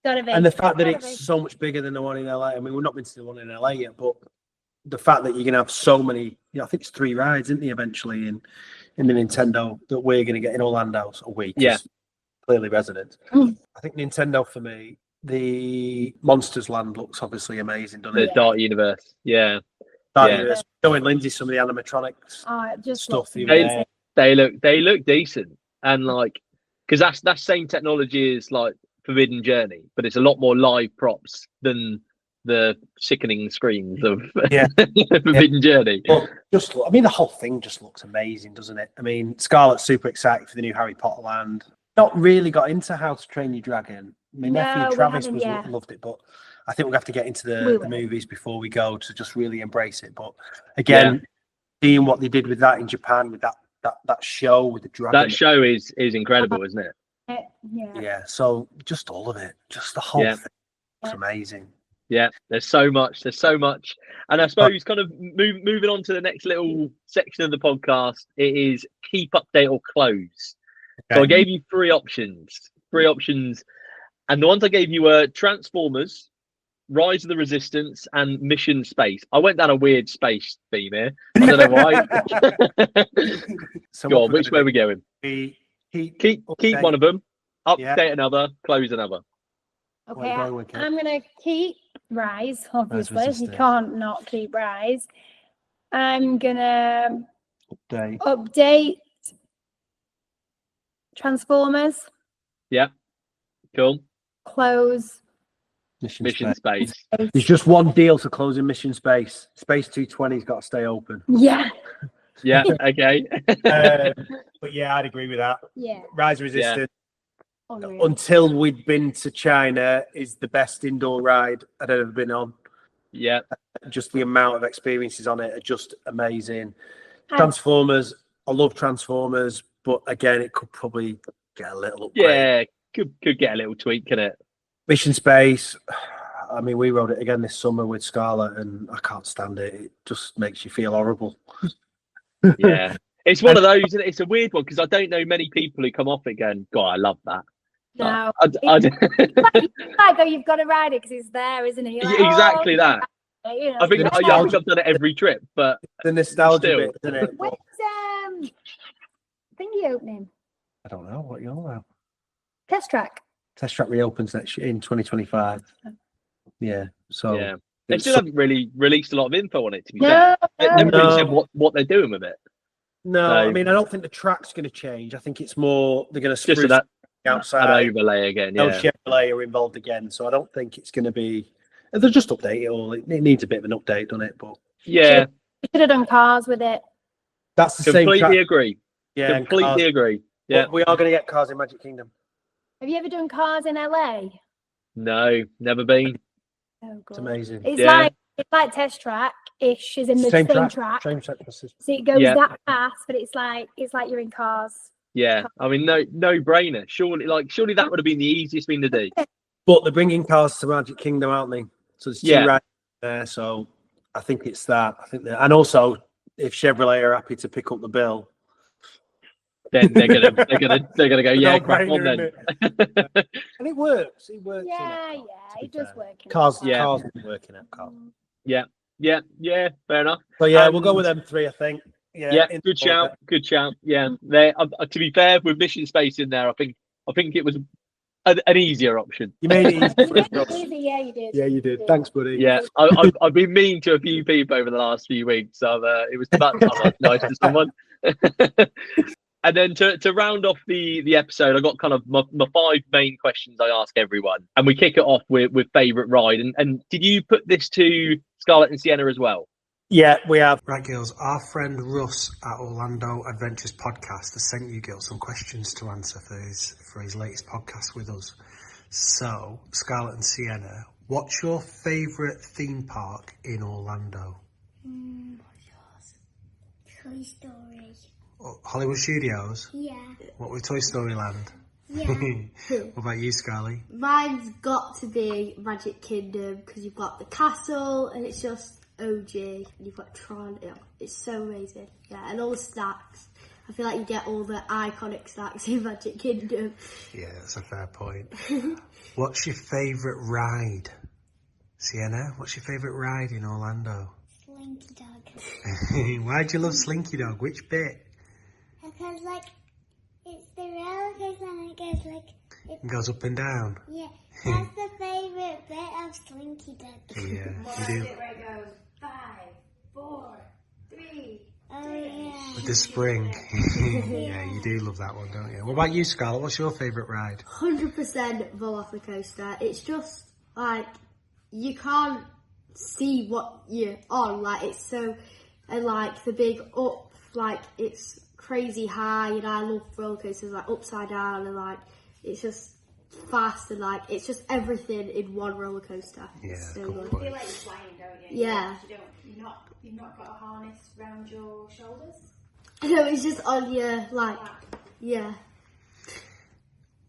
And the fact that it's so much bigger than the one in LA. I mean, we've not been to the one in LA yet, but the fact that you're going to have so many, I think it's 3 rides, isn't there, eventually in the Nintendo that we're going to get in Orlando a week. Yeah. Clearly resident. I think Nintendo for me, the Monsters Land looks obviously amazing, doesn't it? The Dark Universe. Yeah. Universe. Showing Lyndsey some of the animatronics stuff. They look decent. And like, because that's same technology as like Forbidden Journey, but it's a lot more live props than the sickening screens of Forbidden Journey. But the whole thing just looks amazing, doesn't it? I mean, Scarlett's super excited for the new Harry Potter land. Not really got into How to Train Your Dragon. My nephew Travis loved it, but I think we'll have to get into the movies before we go to just really embrace it. But again, seeing what they did with that in Japan, with that show with the dragon. That show is incredible, isn't it? Yeah, so just all of it, just the whole thing. It's amazing. Yeah, there's so much, and I suppose kind of moving on to the next little section of the podcast, it is keep, update, or close. So I gave you three options, and the ones I gave you were Transformers, Rise of the Resistance, and Mission Space. I went down a weird space theme here. I don't know why. So go on, which way are we going? Keep one of them, update another, close another. Okay, I'm gonna keep Rise. Obviously, you can't not keep Rise. I'm gonna update Transformers. Yeah, cool. Close Mission Space. There's just one deal to close in Mission Space. Space 220's got to stay open. Yeah. Yeah. Okay. But yeah, I'd agree with that. Yeah. Rise Resistance. until we'd been to China, is the best indoor ride I'd ever been on. Yeah. Just the amount of experiences on it are just amazing. Transformers, I love Transformers, but again, it could probably get a little upgrade. Yeah, could get a little tweak, can it? Mission Space, I mean, we rode it again this summer with Scarlett, and I can't stand it. It just makes you feel horrible. Yeah. It's one of those, and it's a weird one because I don't know many people who come off it going, God, I love that. No, like, oh, you've got to ride it because it's there, isn't it? Like, exactly that. You know, I think I've done it every trip, but the nostalgia bit, isn't it? When's thingy opening? I don't know what you're on about. Test Track. Test Track reopens next year in 2025. Yeah, so yeah, they still haven't really released a lot of info on it. To be fair, they haven't really said what they're doing with it. No, so, I mean, I don't think the track's going to change. I think it's more they're going to spruce that outside. An overlay again. No Chevrolet are involved again, so I don't think it's going to be. They'll just update it all. It needs a bit of an update, doesn't it? But yeah, we should have done cars with it. That's the completely same. Agree. Yeah, completely agree. Yeah, but we are going to get cars in Magic Kingdom. Have you ever done cars in LA? No, never been. Oh, it's amazing. It's like Test Track-ish, is in the same track. Same track. So it goes that fast, but it's like you're in cars. Yeah, I mean, no brainer. Surely that would have been the easiest thing to do. But they're bringing cars to Magic Kingdom, aren't they? So there's two rides there. So I think it's that. I think and also if Chevrolet are happy to pick up the bill, then they're gonna go. Yeah, crack on then. And it works. It works. Yeah, it does work. Cars working at cars. Yeah. Fair enough. So yeah, we'll go with them three, I think. Yeah, good shout. Yeah, to be fair, with Mission Space in there, I think it was an easier option. You made it easy. Yeah, you did. Yeah, you did. Thanks, buddy. Yeah, I've been mean to a few people over the last few weeks, so it was about time I was nice to someone. And then to round off the episode, I got kind of my 5 main questions I ask everyone, and we kick it off with favourite ride. And did you put this to Scarlett and Sienna as well? Yeah, we have. Right, girls, our friend Russ at Orlando Adventures Podcast has sent you girls some questions to answer for his latest podcast with us. So, Scarlett and Sienna, what's your favourite theme park in Orlando? Toy Story. Hollywood Studios? Yeah. What with Toy Story Land? Yeah. What about you, Scarly? Mine's got to be Magic Kingdom because you've got the castle and it's just OG and you've got Tron. It's so amazing. Yeah, and all the snacks. I feel like you get all the iconic snacks in Magic Kingdom. Yeah, that's a fair point. What's your favourite ride? Sienna, what's your favourite ride in Orlando? Slinky Dog. Why do you love Slinky Dog? Which bit? Because, it's the roller coaster and it goes, It goes up and down? Yeah, that's the favourite bit of Slinky Dog. Yeah, you do. Where it goes 5, 4, 3. Oh, yeah. With the spring. Yeah, you do love that one, don't you? What about you, Scarlett? What's your favourite ride? 100% Velocicoaster. It's just, you can't see what you're on. It's so, and, the big up, it's crazy high, and I love roller coasters upside down, and it's just fast, and it's just everything in one roller coaster. Yeah, so good good. point. You feel like you're flying, don't you? Yeah. You've not got a harness around your shoulders. No, it's just on your yeah.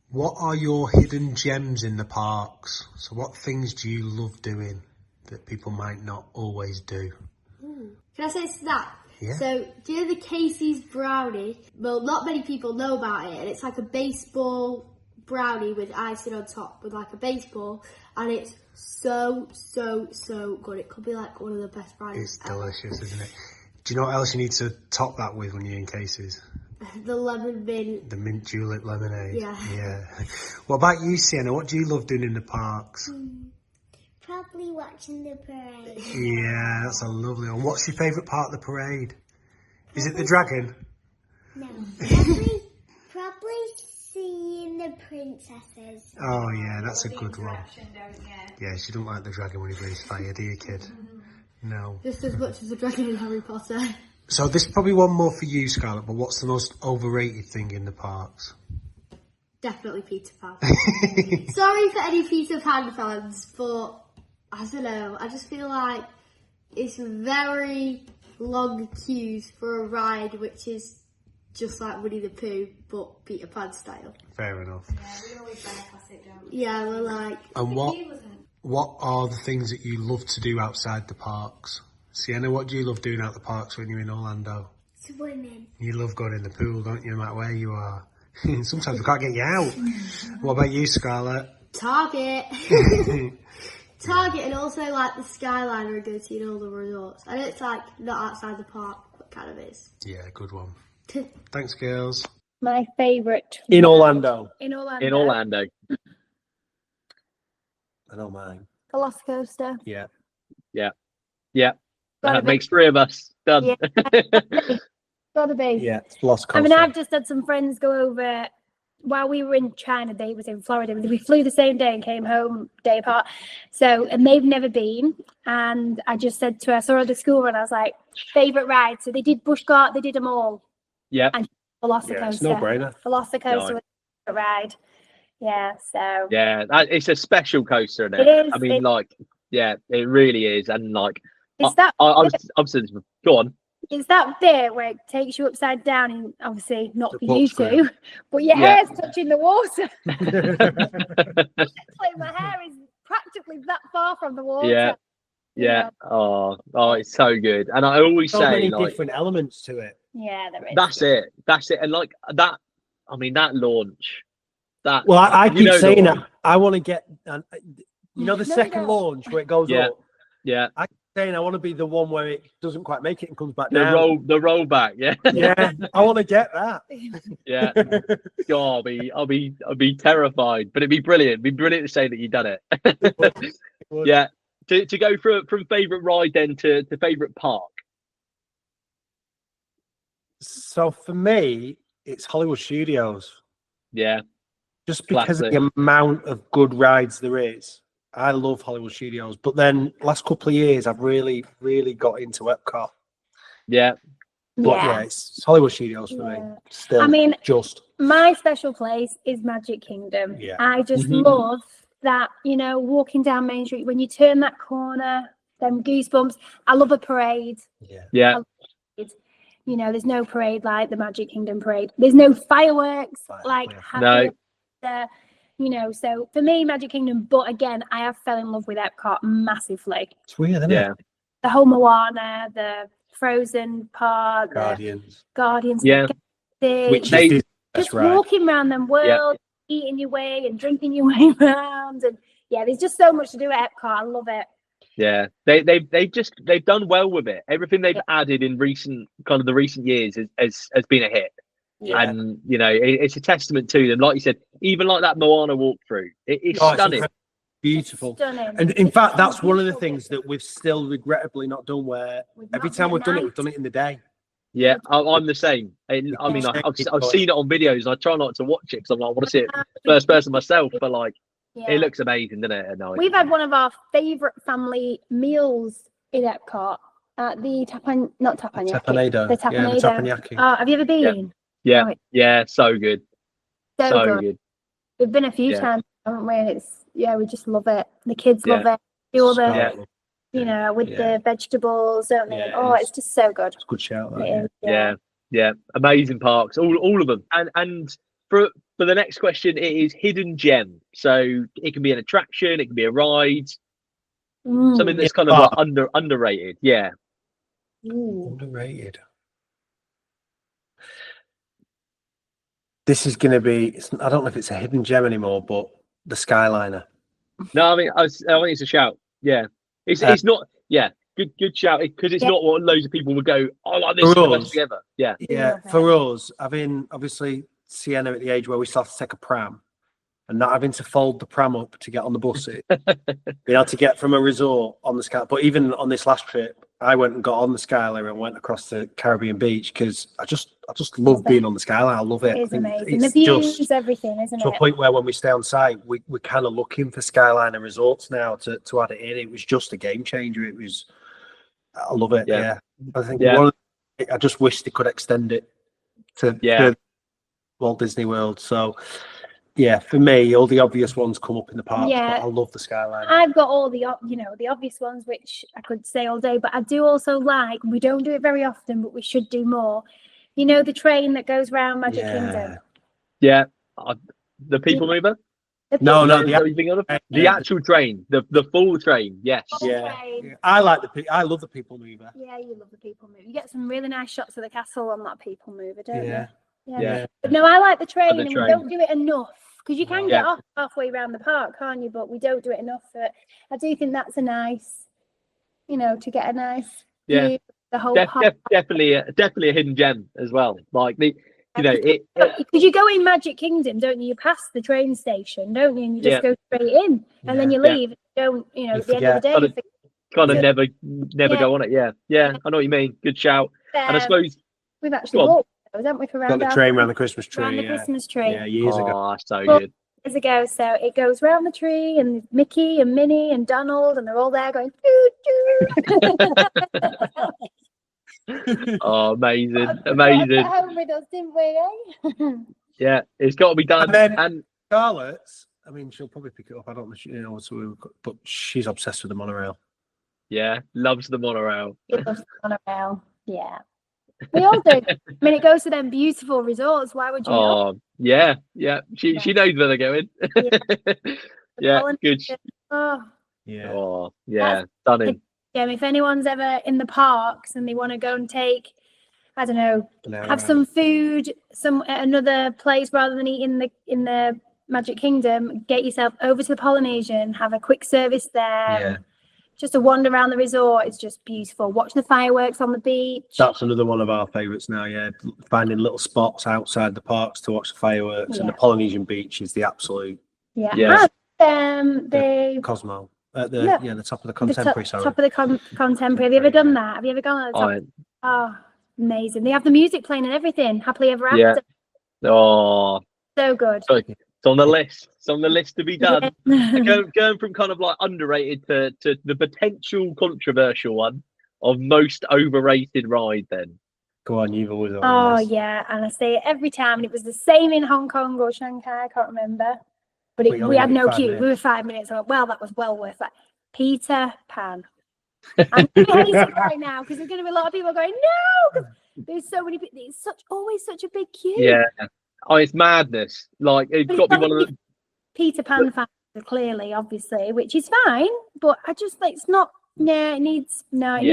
What are your hidden gems in the parks? So what things do you love doing that people might not always do? Can I say snack? Yeah. So, do you know the Casey's brownie? Well, not many people know about it, and it's like a baseball brownie with icing on top with a baseball, and it's so good. It could be one of the best brownies It's delicious, isn't it? Do you know what else you need to top that with when you're in Casey's? The lemon mint. The mint julep lemonade. Yeah. What about you, Sienna? What do you love doing in the parks? Probably watching the parade. Yeah, that's a lovely one. What's your favourite part of the parade? Is it the dragon? No. Probably seeing the princesses. Oh, yeah, that's a good one. Don't you? Yeah, she don't like the dragon when he breathes fire, do you, kid? No. Just as much as the dragon in Harry Potter. So this is probably one more for you, Scarlett, but what's the most overrated thing in the parks? definitely Peter Pan. Sorry for any Peter Pan fans, but I don't know. I just feel like it's very long queues for a ride, which is just like Winnie the Pooh, but Peter Pan style. Fair enough. Yeah, we always bypass it, don't we? Yeah, we're like. And what are the things that you love to do outside the parks? Sienna, what do you love doing out the parks when you're in Orlando? Swimming. You love going in the pool, don't you, no matter where you are? Sometimes we can't get you out. What about you, Scarlett? Target. Target, and also like the Skyliner and go to all the resorts. I know it's like not outside the park, but kind of is. Yeah, good one. Thanks, girls. My favourite. In Orlando. In Orlando. In Orlando. I know mine. Velocicoaster. Yeah. Yeah. Gotta That be. makes 3 of us. Done. Yeah. Gotta be. Yeah, it's Velocicoaster. I mean, I've just had some friends go over while we were in China. They was in Florida. We flew the same day and came home day apart. So, and they've never been. And I just said to her, I saw her at the school run. I was like, favorite ride. So they did Busch Gardens. They did them all. Yeah. And Velocicoaster. Yeah, it's no brainer. Velocicoaster No. was a ride. Yeah. So. Yeah, it's a special coaster, isn't it? It is, I mean, like, yeah, it really is. And like, Is that I'm saying, go on. is that bit where it takes you upside down, and obviously not The for boat you screen. two, but your Yeah. hair's touching the water. Like my hair is practically that far from the water. Yeah. Yeah. Oh, it's so good. And I always So say, many like, different elements to it. Yeah, there is. that's it. That's it. And like that, I mean, that launch, that, Well, I keep you know, saying the that. I want to get, the No, second no. launch where it goes Yeah. up. yeah, Saying I want to be the one where it doesn't quite make it and comes back the down. rollback. Yeah. Yeah, I want to get that. Yeah. God, I'll be terrified, but it'd be brilliant. It'd be brilliant to say that you've done it. would. Yeah. To go from favourite ride then to favourite park. So for me, it's Hollywood Studios. Yeah. Just because of Classic. the amount of good rides there is. I love Hollywood Studios. But then last couple of years, I've really, really got into Epcot. Yeah. But yeah, it's Hollywood Studios for me. Yeah. Still, I mean, just. my special place is Magic Kingdom. Yeah. I just Mhm. love that, walking down Main Street, when you turn that corner, them goosebumps. I love a parade. Yeah. Yeah. There's no parade like the Magic Kingdom parade. There's no fireworks like No. So for me, Magic Kingdom. But again, I have fell in love with Epcot massively. It's weird, isn't Yeah. it? The whole Moana, the Frozen part, Guardians. the Guardians, of Yeah. the Galaxy, Which They- is the best just ride. walking around them worlds, eating your way and drinking your way around, and there's just so much to do at Epcot. I love it. Yeah, they've done well with it. Everything they've added in the recent years has been a hit. Yeah. And it's a testament to them. Like you said, even like that Moana walkthrough, it's Oh, it's stunning. Beautiful. Stunning. And in fact, It's that's one of the beautiful. things that we've still regrettably not done. Where We've every not time done we've done it, night. we've done it in the day. Yeah, I'm the same. I mean, I've seen it on videos. I try not to watch it because I'm like, I want to see it first person myself. But like, Yeah. it looks amazing, doesn't it? At night. We've had one of our favourite family meals in Epcot at the not Tapanyaki. Tapanado. The Yeah, the Tapanado. Tapanaki. Oh, have you ever been? Yeah, Oh, it's yeah, so good, so so good. good. We've been a few Yeah. times, haven't we? And we just love it. The kids Yeah. love it. Do all the, Yeah. with Yeah. the vegetables, don't they? Yeah, Oh, it is. it's just so good. It's a good shout. It That, yeah. is, Yeah, amazing parks, all of them. And for the next question, it is hidden gem. So it can be an attraction, it can be a ride, something that's kind of like underrated. Yeah. Underrated. This is going to be. I don't know if it's a hidden gem anymore, but the Skyliner. No, I mean, I think it's a shout. Yeah, it's not. Yeah, good shout because it's not what loads of people would go. Oh, like this is the best thing ever. Yeah, Yeah, Love for us, having obviously Sienna at the age where we still have to take a pram and not having to fold the pram up to get on the buses, being able to get from a resort on the Sky. But even on this last trip, I went and got on the Skyliner and went across the Caribbean beach because I just love being on the Skyliner. I love it. It I is think amazing. it's The views, just everything, isn't to a it? point where when we stay on site, we're kind of looking for Skyliner resorts now to add it in. It was just a game changer. I love it. Yeah. I think Yeah. I just wish they could extend it to Walt Disney World. So Yeah, for me, all the obvious ones come up in the parks, Yeah. but I love the skyline. I've got all the the obvious ones, which I could say all day, but I do also like, we don't do it very often, but we should do more. You know, the train that goes round Magic Kingdom. Yeah, the people mover. No, The actual train, the full train. Yes. Train. I love the people mover. Yeah, you love the people mover. You get some really nice shots of the castle on that people mover, don't you? Yeah. But no, I like the train, and train. we don't do it enough, because you can get off halfway around the park, can't you? But we don't do it enough. I do think that's a nice, to get a nice view of the whole park. Definitely a hidden gem as well. Like because you go in Magic Kingdom, don't you? You pass the train station, don't you? And you just go straight in, and then you leave. And you don't, at the end of the day, kind of never go on it. Yeah. I know what you mean. Good shout. And I suppose we've actually walked, haven't we, for got the train around the Christmas tree. Around the Christmas tree. Yeah, years ago. Oh, so good. Years ago, so it goes round the tree, and Mickey and Minnie and Donald, and they're all there going doo doo. Oh, amazing. At home with us, didn't we? Eh? Yeah, it's got to be done. And Scarlett's, I mean, she'll probably pick it up. I don't know, but she's obsessed with the monorail. Yeah, loves the monorail. She loves the monorail. Yeah, we all do. I mean, it goes to them beautiful resorts. Why would you not? Yeah. She knows where they're going. Yeah, good. Oh, yeah, stunning. Yeah, if anyone's ever in the parks and they want to go and take, I don't know, have some food at another place rather than eat in the Magic Kingdom, get yourself over to the Polynesian, have a quick service there. Yeah. Just a wander around the resort. It's just beautiful. Watch the fireworks on the beach. That's another one of our favourites now. Yeah, finding little spots outside the parks to watch the fireworks, and the Polynesian beach is the absolute. Yeah. And the Cosmo. The top of the Contemporary. Top of the Contemporary. Have you ever done that? Have you ever gone on the top? Oh, amazing! They have the music playing and everything. Happily Ever After. Yeah. Oh. So good. It's on the list. It's on the list to be done. Going from kind of like underrated to the potential controversial one of most overrated ride. Then. Go on, you've always. Yeah, and I say it every time, and it was the same in Hong Kong or Shanghai. I can't remember. But we had no queue. We were 5 minutes. Well, that was well worth it. Peter Pan. I'm going to hate it right now, because there's going to be a lot of people going, no! There's so many people. It's always such a big queue. Yeah. Oh, it's madness. Like, it's got to be one of the... Peter Pan fans, clearly, obviously, which is fine. But I just think it's not... it needs... No, it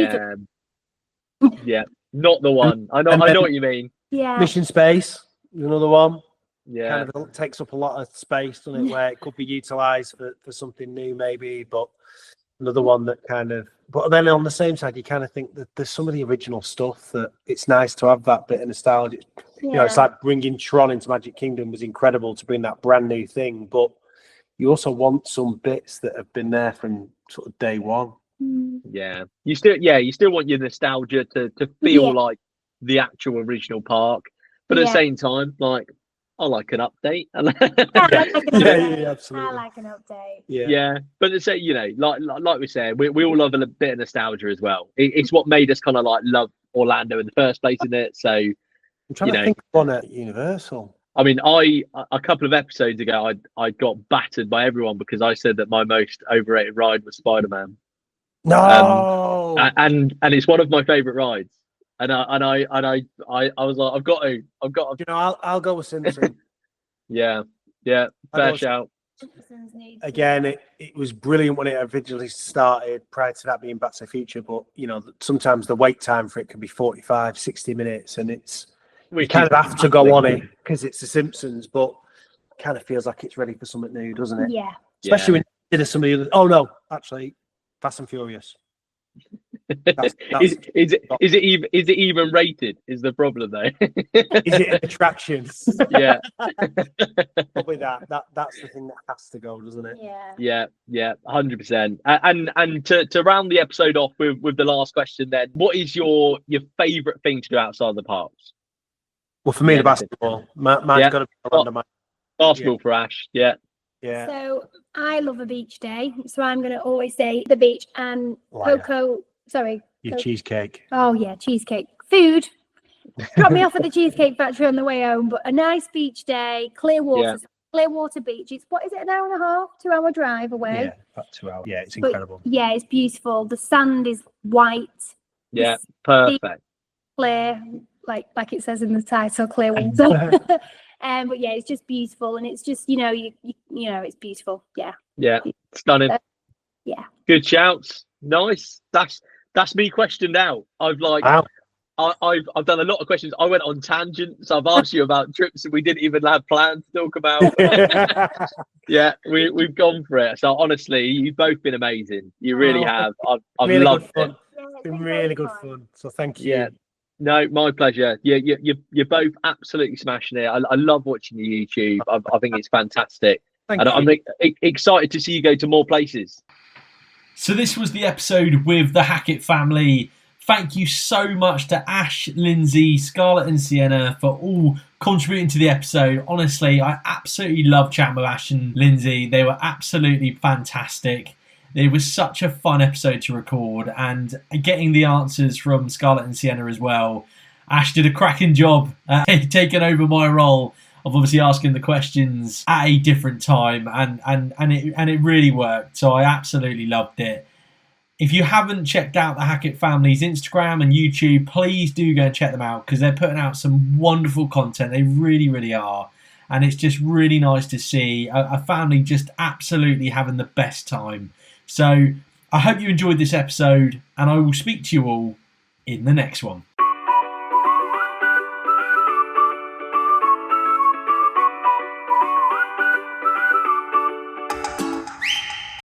needs... Yeah, not the one. I know what you mean. Yeah. Mission Space, another one. Yeah, kind of takes up a lot of space, doesn't it? Where it could be utilised for something new, maybe. But another one that kind of. But then on the same side, you kind of think that there's some of the original stuff that it's nice to have that bit of nostalgia. Yeah. It's like bringing Tron into Magic Kingdom was incredible to bring that brand new thing, but you also want some bits that have been there from sort of day one. Yeah, you still want your nostalgia to feel like the actual original park, but at the same time, like. I like an update. Absolutely. I like an update. Yeah, but it's like we said, we all love a bit of nostalgia as well. It's what made us kind of like love Orlando in the first place, isn't it? So I'm trying to think of one at Universal. I mean, a couple of episodes ago, I got battered by everyone because I said that my most overrated ride was Spider-Man. No, and it's one of my favorite rides. And I was like, I've got to. You know, I'll go with Simpson. Yeah, fair shout. Again, it was brilliant when it originally started. Prior to that being Back to the Future, but sometimes the wait time for it can be 45, 60 minutes, and you kind of have to go on it because it's The Simpsons. But it kind of feels like it's ready for something new, doesn't it? Yeah. Especially when you consider some of the other. Oh no, actually, Fast and Furious. Is it even rated? Is the problem though? Is it an attraction? Yeah. Probably that's the thing that has to go, doesn't it? Yeah, 100%. And to round the episode off with the last question, then, what is your favourite thing to do outside the parks? Well, for me, the basketball. Mine's got to be Orlando. Basketball for Ash. Yeah. So I love a beach day, so I'm going to always say the beach and Your cheesecake. Oh yeah, cheesecake. Food. Drop me off at the Cheesecake Factory on the way home, but a nice beach day, clear water, Clearwater Beach. It's, what is it, an hour and a half, 2 hour drive away? Yeah, about 2 hours. Yeah, it's incredible. Yeah, it's beautiful. The sand is white. Yeah, perfect. Clear, like it says in the title, clear water. But yeah, it's just beautiful, and it's just, you know, it's beautiful. Yeah. Yeah, stunning. Yeah. Good shouts. Nice. That's me questioned out. I've I've done a lot of questions. I went on tangents. I've asked you about trips that we didn't even have plans to talk about. Yeah, we've gone for it. So honestly, you've both been amazing. You really have. I've really loved good fun. it. It's been really good fun. So thank you. Yeah. No, my pleasure. You're both absolutely smashing it. I love watching your YouTube. I think it's fantastic. Thank you. I'm excited to see you go to more places. So this was the episode with the Hackett family. Thank you so much to Ash, Lyndsey, Scarlett and Sienna for all contributing to the episode. Honestly, I absolutely love chatting with Ash and Lyndsey. They were absolutely fantastic. It was such a fun episode to record, and getting the answers from Scarlett and Sienna as well. Ash did a cracking job taking over my role of obviously asking the questions at a different time, and it really worked. So I absolutely loved it. If you haven't checked out the Hackett family's Instagram and YouTube, please do go and check them out, because they're putting out some wonderful content. They really, really are. And it's just really nice to see a family just absolutely having the best time. So I hope you enjoyed this episode, and I will speak to you all in the next one.